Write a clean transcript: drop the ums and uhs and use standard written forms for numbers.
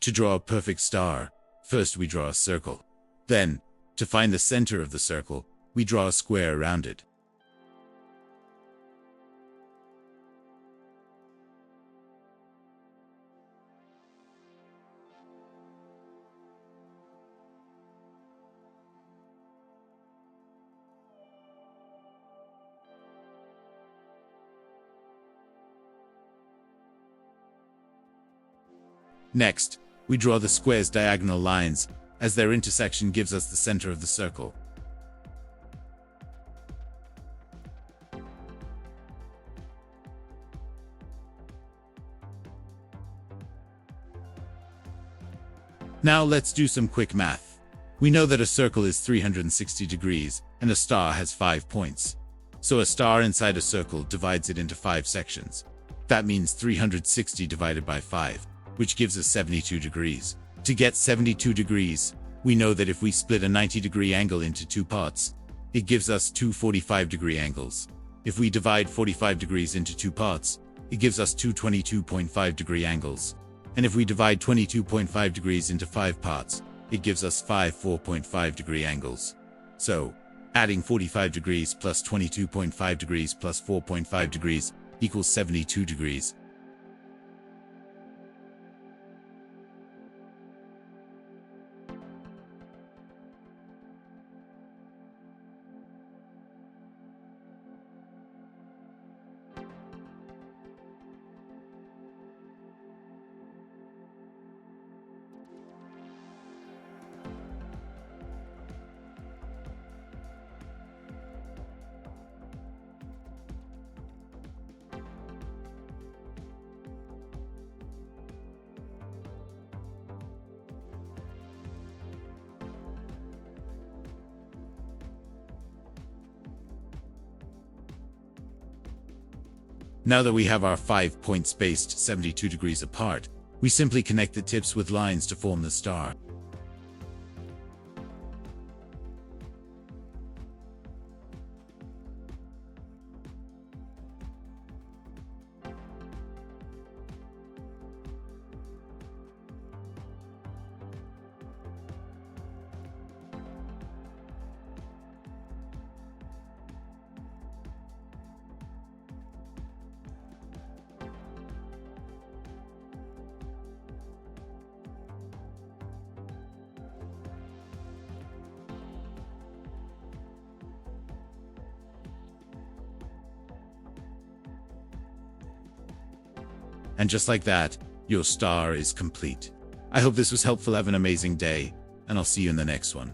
To draw a perfect star, first we draw a circle. Then, to find the center of the circle, we draw a square around it. Next, we draw the square's diagonal lines, as their intersection gives us the center of the circle. Now let's do some quick math. We know that a circle is 360 degrees, and a star has 5 points. So a star inside a circle divides it into 5 sections. That means 360 divided by 5, which gives us 72 degrees. To get 72 degrees, we know that if we split a 90-degree angle into 2 parts, it gives us 2 45-degree angles. If we divide 45 degrees into 2 parts, it gives us 2 22.5-degree angles. And if we divide 22.5 degrees into 5 parts, it gives us 5 4.5-degree angles. So, adding 45 degrees plus 22.5 degrees plus 4.5 degrees equals 72 degrees. Now that we have our 5 points spaced 72 degrees apart, we simply connect the tips with lines to form the star. And just like that, your star is complete. I hope this was helpful. Have an amazing day, and I'll see you in the next one.